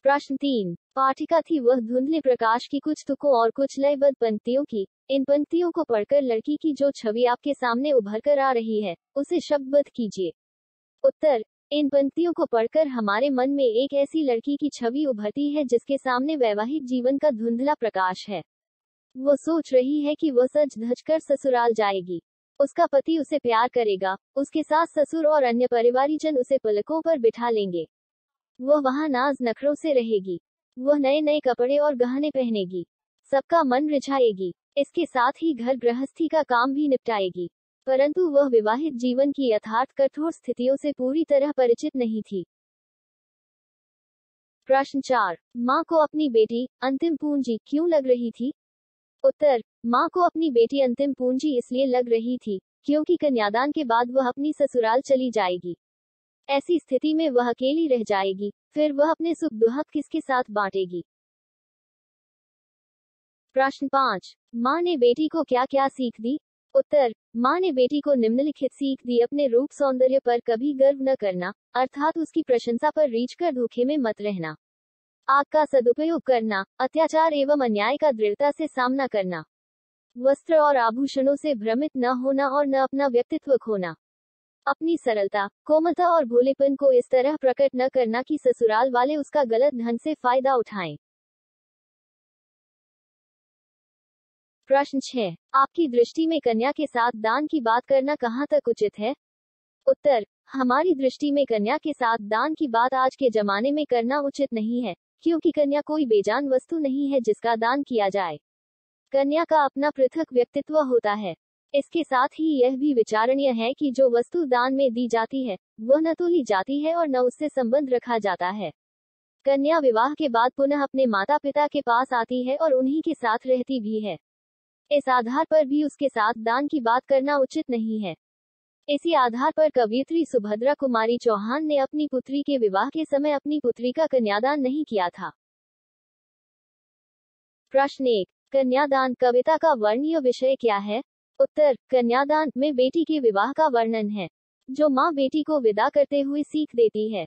प्रश्न 3। पाठिका थी वह धुंधले प्रकाश की कुछ तुकों और कुछ लयबद्ध पंक्तियों की। इन पंक्तियों को पढ़कर लड़की की जो छवि आपके सामने उभर कर आ रही है, उसे शब्दबद्ध कीजिए। उत्तर। इन पंक्तियों को पढ़कर हमारे मन में एक ऐसी लड़की की छवि उभरती है जिसके सामने वैवाहिक जीवन का धुंधला प्रकाश है। वो सोच रही है कि वह सज धज कर ससुराल जाएगी। उसका पति उसे प्यार करेगा, उसके सास ससुर और अन्य परिवारीजन उसे पलकों पर बिठा लेंगे। वह वहां नाज नखरों से रहेगी। वह नए नए कपड़े और गहने पहनेगी। सबका मन रिझाएगी। इसके साथ ही घर गृहस्थी का काम भी निपटाएगी। परंतु वह विवाहित जीवन की यथार्थ कठोर स्थितियों से पूरी तरह परिचित नहीं थी। प्रश्न 4। माँ को अपनी बेटी अंतिम पूंजी क्यों लग रही थी? उत्तर। माँ को अपनी बेटी अंतिम पूंजी इसलिए लग रही थी क्योंकि कन्यादान के बाद वह अपनी ससुराल चली जाएगी। ऐसी स्थिति में वह अकेली रह जाएगी, फिर वह अपने सुख दुख किसके साथ बांटेगी? प्रश्न 5। माँ ने बेटी को क्या क्या सीख दी? उत्तर। माँ ने बेटी को निम्नलिखित सीख दी। अपने रूप सौंदर्य पर कभी गर्व न करना, अर्थात उसकी प्रशंसा पर रीझ कर धोखे में मत रहना। आग का सदुपयोग करना, अत्याचार एवं अन्याय का दृढ़ता से सामना करना। वस्त्र और आभूषणों से भ्रमित न होना और न अपना व्यक्तित्व खोना। अपनी सरलता, कोमलता और भोलेपन को इस तरह प्रकट न करना कि ससुराल वाले उसका गलत ढंग से फायदा उठाएं। प्रश्न 6। आपकी दृष्टि में कन्या के साथ दान की बात करना कहां तक उचित है? उत्तर। हमारी दृष्टि में कन्या के साथ दान की बात आज के जमाने में करना उचित नहीं है, क्योंकि कन्या कोई बेजान वस्तु नहीं है जिसका दान किया जाए। कन्या का अपना पृथक व्यक्तित्व होता है। इसके साथ ही यह भी विचारणीय है कि जो वस्तु दान में दी जाती है, वह न तो ली जाती है और न उससे संबंध रखा जाता है। कन्या विवाह के बाद पुनः अपने माता पिता के पास आती है और उन्हीं के साथ रहती भी है। इस आधार पर भी उसके साथ दान की बात करना उचित नहीं है। इसी आधार पर कवयित्री सुभद्रा कुमारी चौहान ने अपनी पुत्री के विवाह के समय अपनी पुत्री का कन्यादान नहीं किया था। प्रश्न 1। कन्यादान कविता का वर्णनीय विषय क्या है? उत्तर। कन्यादान में बेटी के विवाह का वर्णन है, जो माँ बेटी को विदा करते हुए सीख देती है।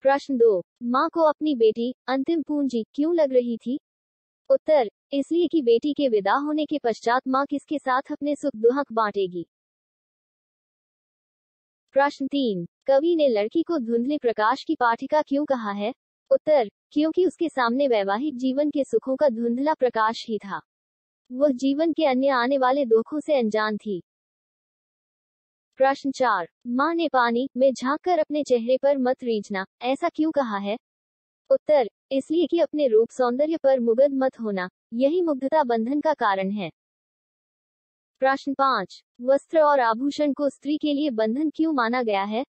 प्रश्न 2। माँ को अपनी बेटी अंतिम पूंजी क्यों लग रही थी? उत्तर। इसलिए कि बेटी के विदा होने के पश्चात माँ किसके साथ अपने सुख दुख बांटेगी। प्रश्न 3। कवि ने लड़की को धुंधले प्रकाश की पाठिका क्यों कहा है? उत्तर। क्योंकि उसके सामने वैवाहिक जीवन के सुखों का धुंधला प्रकाश ही था। वह जीवन के अन्य आने वाले दुखों से अनजान थी। प्रश्न 4। माँ ने पानी में झांककर अपने चेहरे पर मत रीझना ऐसा क्यों कहा है? उत्तर। इसलिए कि अपने रूप सौंदर्य पर मुग्ध मत होना, यही मुग्धता बंधन का कारण है। प्रश्न 5। वस्त्र और आभूषण को स्त्री के लिए बंधन क्यों माना गया है?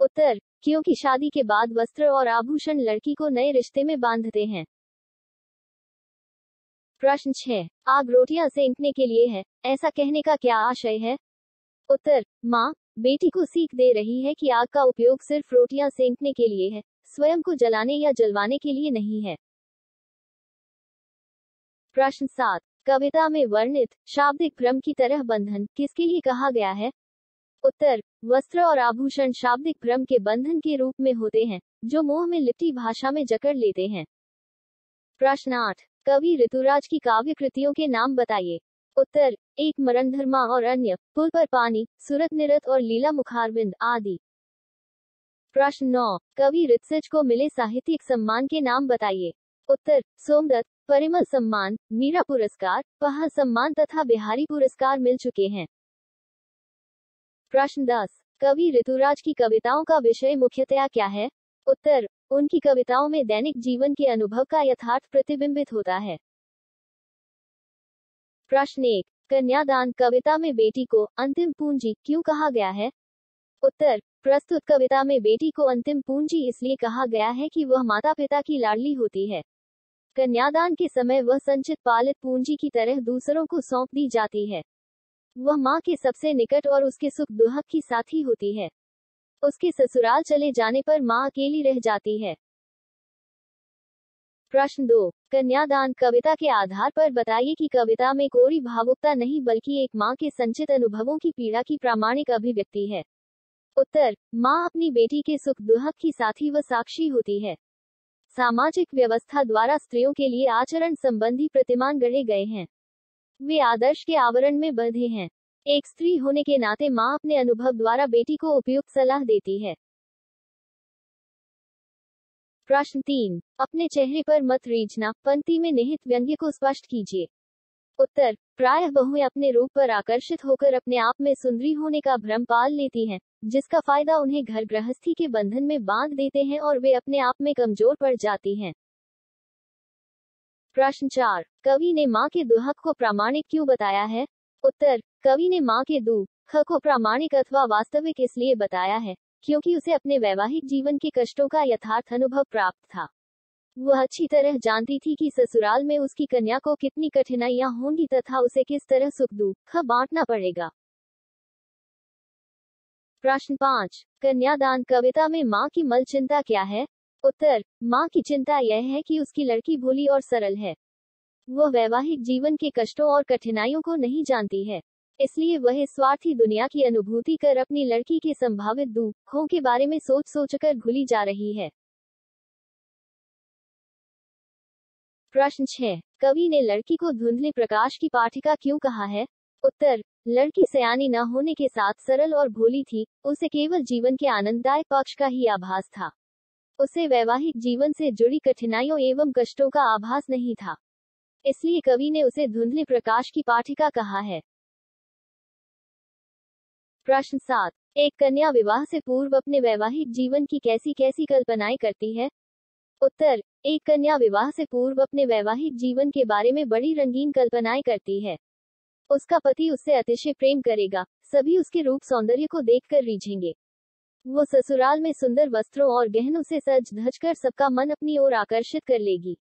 उत्तर। क्योंकि शादी के बाद वस्त्र और आभूषण लड़की को नए रिश्ते में बांधते हैं। प्रश्न 6। आग रोटियां सेंकने के लिए है, ऐसा कहने का क्या आशय है? उत्तर। माँ बेटी को सीख दे रही है कि आग का उपयोग सिर्फ रोटियां सेंकने के लिए है, स्वयं को जलाने या जलवाने के लिए नहीं है। प्रश्न 7। कविता में वर्णित शाब्दिक भ्रम की तरह बंधन किसके लिए कहा गया है? उत्तर। वस्त्र और आभूषण शाब्दिक भ्रम के बंधन के रूप में होते हैं, जो मोह में लिपटी भाषा में जकड़ लेते हैं। प्रश्न 8। कवि ऋतुराज की काव्य कृतियों के नाम बताइए। उत्तर। एक मरणधर्मा और अन्य, पुल पर पानी, सूरत निरत और लीला मुखारविंद आदि। प्रश्न 9। कवि ऋत्विज को मिले साहित्यिक सम्मान के नाम बताइए। उत्तर। सोमदत्त, परिमल सम्मान, मीरा पुरस्कार, पहा सम्मान तथा बिहारी पुरस्कार मिल चुके हैं। प्रश्न 10। कवि ऋतुराज की कविताओं का विषय मुख्यतया क्या है? उत्तर। उनकी कविताओं में दैनिक जीवन के अनुभव का यथार्थ प्रतिबिंबित होता है। प्रश्न 1। कन्यादान कविता में बेटी को अंतिम पूंजी क्यों कहा गया है? उत्तर। प्रस्तुत कविता में बेटी को अंतिम पूंजी इसलिए कहा गया है कि वह माता पिता की लाडली होती है। कन्यादान के समय वह संचित पालित पूंजी की तरह दूसरों को सौंप दी जाती है। वह माँ के सबसे निकट और उसके सुख दुख की साथी होती है। उसके ससुराल चले जाने पर माँ अकेली रह जाती है। प्रश्न 2। कन्यादान कविता के आधार पर बताइए कि कविता में कोरी भावुकता नहीं बल्कि एक माँ के संचित अनुभवों की पीड़ा की प्रामाणिक अभिव्यक्ति है। उत्तर, माँ अपनी बेटी के सुख दुख की साथी व साक्षी होती है। सामाजिक व्यवस्था द्वारा स्त्रियों के लिए आचरण संबंधी प्रतिमान गढ़े गए हैं। वे आदर्श के आवरण में बंधे हैं। एक स्त्री होने के नाते माँ अपने अनुभव द्वारा बेटी को उपयुक्त सलाह देती है। प्रश्न 3, अपने चेहरे पर मत रीझना, पंक्ति में निहित व्यंग्य को स्पष्ट कीजिए। उत्तर, प्रायः बहुएं अपने रूप पर आकर्षित होकर अपने आप में सुंदरी होने का भ्रम पाल लेती हैं, जिसका फायदा उन्हें घर गृहस्थी के बंधन में बांध देते हैं और वे अपने आप में कमजोर पड़ जाती हैं। प्रश्न 4, कवि ने माँ के दुहक को प्रामाणिक क्यों बताया है? उत्तर, कवि ने माँ के दुख को प्रामाणिक अथवा वास्तविक इसलिए बताया है क्योंकि उसे अपने वैवाहिक जीवन के कष्टों का यथार्थ अनुभव प्राप्त था। वह अच्छी तरह जानती थी कि ससुराल में उसकी कन्या को कितनी कठिनाइयां होंगी तथा उसे किस तरह सुख दुख बांटना पड़ेगा। प्रश्न 5, कन्यादान कविता में माँ की मल चिंता क्या है? उत्तर, माँ की चिंता यह है कि उसकी लड़की भोली और सरल है। वह वैवाहिक जीवन के कष्टों और कठिनाइयों को नहीं जानती है, इसलिए वह स्वार्थी दुनिया की अनुभूति कर अपनी लड़की के संभावित दुखों के बारे में सोच सोचकर घुली जा रही है। प्रश्न 6, कवि ने लड़की को धुंधले प्रकाश की पाठिका क्यों कहा है? उत्तर, लड़की सयानी न होने के साथ सरल और भोली थी, उसे केवल जीवन के आनंददायक पक्ष का ही आभास था। उसे वैवाहिक जीवन से जुड़ी कठिनाइयों एवं कष्टों का आभास नहीं था, इसलिए कवि ने उसे धुंधले प्रकाश की पाठिका कहा है। प्रश्न 7, एक कन्या विवाह से पूर्व अपने वैवाहिक जीवन की कैसी कैसी कल्पनाएं करती है? उत्तर, एक कन्या विवाह से पूर्व अपने वैवाहिक जीवन के बारे में बड़ी रंगीन कल्पनाएं करती है। उसका पति उससे अतिशय प्रेम करेगा, सभी उसके रूप सौंदर्य को देखकर रीझेंगे। वो ससुराल में सुंदर वस्त्रों और गहनों से सज धज कर सबका मन अपनी ओर आकर्षित कर लेगी।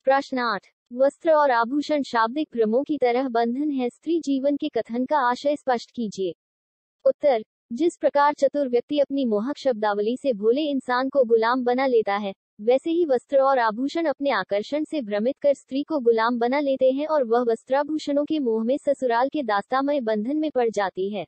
प्रश्न 8, वस्त्र और आभूषण शाब्दिक भ्रमों की तरह बंधन है, स्त्री जीवन के कथन का आशय स्पष्ट कीजिए। उत्तर, जिस प्रकार चतुर व्यक्ति अपनी मोहक शब्दावली से भोले इंसान को गुलाम बना लेता है, वैसे ही वस्त्र और आभूषण अपने आकर्षण से भ्रमित कर स्त्री को गुलाम बना लेते हैं और वह वस्त्राभूषणों के मोह में ससुराल के दास्तामय बंधन में पड़ जाती है।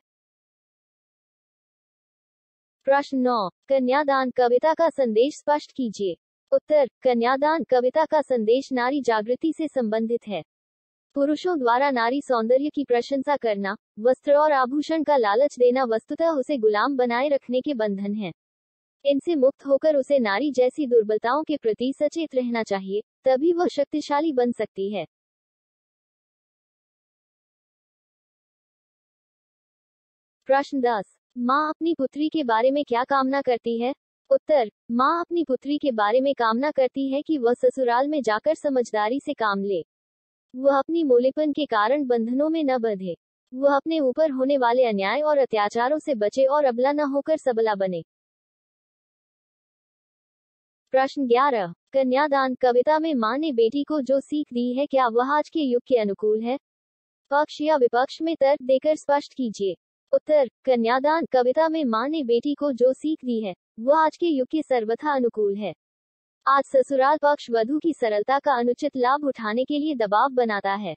प्रश्न 9, कन्यादान कविता का संदेश स्पष्ट कीजिए। उत्तर, कन्यादान कविता का संदेश नारी जागृति से संबंधित है। पुरुषों द्वारा नारी सौंदर्य की प्रशंसा करना, वस्त्र और आभूषण का लालच देना वस्तुतः उसे गुलाम बनाए रखने के बंधन है। इनसे मुक्त होकर उसे नारी जैसी दुर्बलताओं के प्रति सचेत रहना चाहिए, तभी वह शक्तिशाली बन सकती है। प्रश्न 10, माँ अपनी पुत्री के बारे में क्या कामना करती है? उत्तर, माँ अपनी पुत्री के बारे में कामना करती है कि वह ससुराल में जाकर समझदारी से काम ले। वह अपनी मोलेपन के कारण बंधनों में न बंधे। वह अपने ऊपर होने वाले अन्याय और अत्याचारों से बचे और अबला न होकर सबला बने। प्रश्न 11, कन्यादान कविता में माँ ने बेटी को जो सीख दी है, क्या वह आज के युग के अनुकूल है? पक्ष या विपक्ष में तर्क देकर स्पष्ट कीजिए। उत्तर, कन्यादान कविता में माँ ने बेटी को जो सीख दी है, वह आज के युग के सर्वथा अनुकूल है। आज ससुराल पक्ष वधू की सरलता का अनुचित लाभ उठाने के लिए दबाव बनाता है।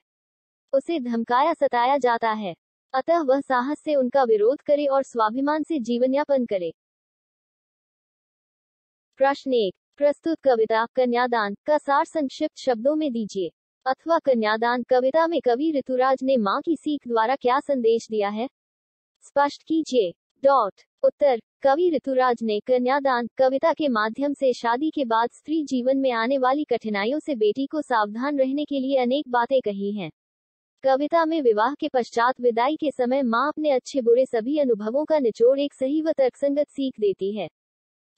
उसे धमकाया सताया जाता है, अतः वह साहस से उनका विरोध करे और स्वाभिमान से जीवनयापन करे। प्रश्न 1, प्रस्तुत कविता कन्यादान का सार संक्षिप्त शब्दों में दीजिए, अथवा कन्यादान कविता में कवि ऋतुराज ने माँ की सीख द्वारा क्या संदेश दिया है? स्पष्ट कीजिए। उत्तर, कवि ऋतुराज ने कन्यादान कविता के माध्यम से शादी के बाद स्त्री जीवन में आने वाली कठिनाइयों से बेटी को सावधान रहने के लिए अनेक बातें कही हैं। कविता में विवाह के पश्चात विदाई के समय माँ अपने अच्छे बुरे सभी अनुभवों का निचोड़ एक सही व तर्कसंगत सीख देती है,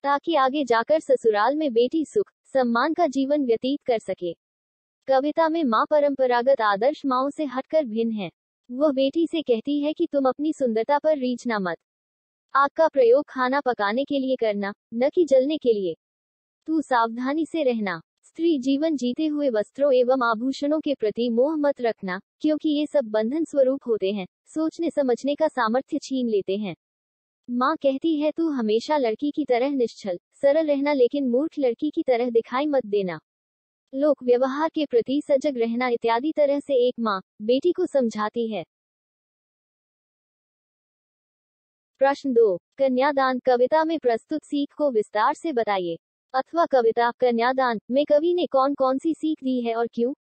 ताकि आगे जाकर ससुराल में बेटी सुख सम्मान का जीवन व्यतीत कर सके। कविता में माँ परंपरागत आदर्श माँओं से हटकर भिन्न है। वह बेटी से कहती है कि तुम अपनी सुंदरता पर रीझना मत। आग का प्रयोग खाना पकाने के लिए करना, न कि जलने के लिए। तू सावधानी से रहना। स्त्री जीवन जीते हुए वस्त्रों एवं आभूषणों के प्रति मोह मत रखना, क्योंकि ये सब बंधन स्वरूप होते हैं, सोचने समझने का सामर्थ्य छीन लेते हैं। माँ कहती है तू हमेशा लड़की की तरह निश्चल सरल रहना, लेकिन मूर्ख लड़की की तरह दिखाई मत देना। लोक व्यवहार के प्रति सजग रहना इत्यादि तरह से एक माँ बेटी को समझाती है। प्रश्न 2, कन्यादान कविता में प्रस्तुत सीख को विस्तार से बताइए। अथवा कविता कन्यादान में कवि ने कौन कौन सी सीख दी है और क्यों?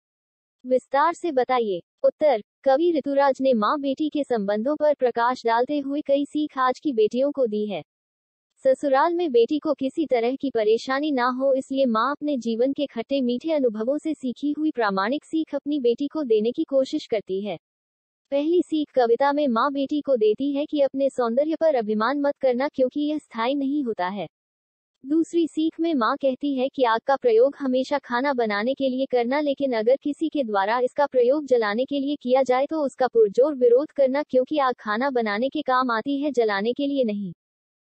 विस्तार से बताइए। उत्तर, कवि ऋतुराज ने माँ बेटी के संबंधों पर प्रकाश डालते हुए कई सीख आज की बेटियों को दी है। ससुराल में बेटी को किसी तरह की परेशानी ना हो, इसलिए माँ अपने जीवन के खट्टे मीठे अनुभवों से सीखी हुई प्रामाणिक सीख अपनी बेटी को देने की कोशिश करती है। पहली सीख कविता में माँ बेटी को देती है कि अपने सौंदर्य पर अभिमान मत करना, क्योंकि यह स्थायी नहीं होता है। दूसरी सीख में माँ कहती है कि आग का प्रयोग हमेशा खाना बनाने के लिए करना, लेकिन अगर किसी के द्वारा इसका प्रयोग जलाने के लिए किया जाए तो उसका पुरजोर विरोध करना, क्योंकि आग खाना बनाने के काम आती है, जलाने के लिए नहीं।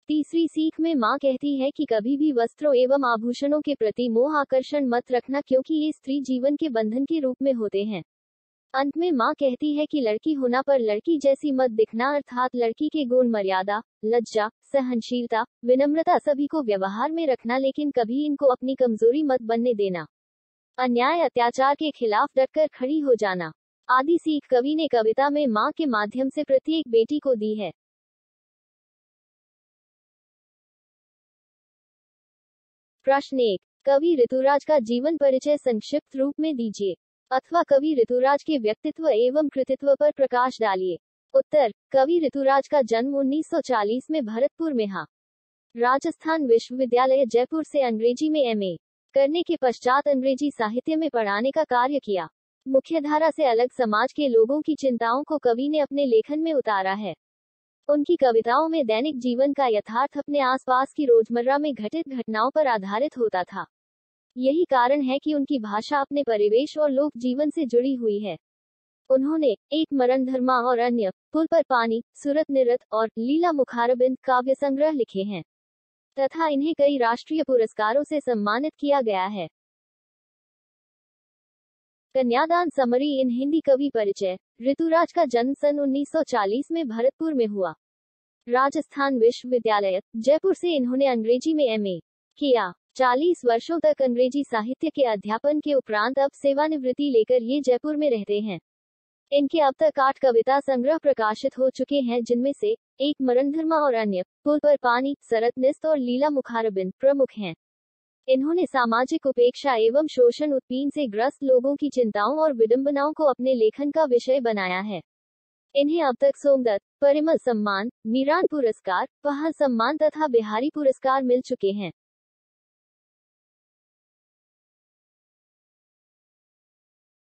तीसरी सीख में माँ कहती है कि कभी भी वस्त्रों एवं आभूषणों के प्रति मोह आकर्षण मत रखना, क्योंकि ये स्त्री जीवन के बंधन के रूप में होते हैं। अंत में माँ कहती है कि लड़की होना पर लड़की जैसी मत दिखना, अर्थात लड़की के गुण मर्यादा, लज्जा, सहनशीलता, विनम्रता सभी को व्यवहार में रखना, लेकिन कभी इनको अपनी कमजोरी मत बनने देना। अन्याय अत्याचार के खिलाफ डटकर खड़ी हो जाना आदि सीख कवि ने कविता में माँ के माध्यम से प्रत्येक बेटी को दी है। प्रश्न 1, कवि ऋतुराज का जीवन परिचय संक्षिप्त रूप में दीजिए। अथवा कवि ऋतुराज के व्यक्तित्व एवं कृतित्व पर प्रकाश डालिए। उत्तर, कवि ऋतुराज का जन्म 1940 में भरतपुर में हा राजस्थान विश्वविद्यालय जयपुर से अंग्रेजी में एमए करने के पश्चात अंग्रेजी साहित्य में पढ़ाने का कार्य किया। मुख्यधारा से अलग समाज के लोगों की चिंताओं को कवि ने अपने लेखन में उतारा है। उनकी कविताओं में दैनिक जीवन का यथार्थ अपने आसपास की रोजमर्रा में घटित घटनाओं पर आधारित होता था। यही कारण है कि उनकी भाषा अपने परिवेश और लोक जीवन से जुड़ी हुई है। उन्होंने एक मरण धर्मा और अन्य, पुल पर पानी, सूरत निरत और लीला मुखारबिंद काव्य संग्रह लिखे हैं तथा इन्हें कई राष्ट्रीय पुरस्कारों से सम्मानित किया गया है। कन्यादान समरी इन हिंदी कवि परिचय। ऋतुराज का जन्म सन 1940 में भरतपुर में हुआ। राजस्थान विश्वविद्यालय जयपुर से इन्होंने अंग्रेजी में एमए किया। 40 वर्षों तक अंग्रेजी साहित्य के अध्यापन के उपरांत अब सेवानिवृत्ति लेकर ये जयपुर में रहते हैं। इनके अब तक 8 कविता संग्रह प्रकाशित हो चुके हैं, जिनमें से एक मरणधर्मा और अन्य, पुल पर पानी, सरतनिस्त और लीला मुखारबिंद प्रमुख हैं। इन्होंने सामाजिक उपेक्षा एवं शोषण उत्पीड़न से ग्रस्त लोगों की चिंताओं और विडंबनाओं को अपने लेखन का विषय बनाया है। इन्हें अब तक सोमदत्त, परिमल सम्मान, मीरान पुरस्कार, पहल सम्मान तथा बिहारी पुरस्कार मिल चुके हैं।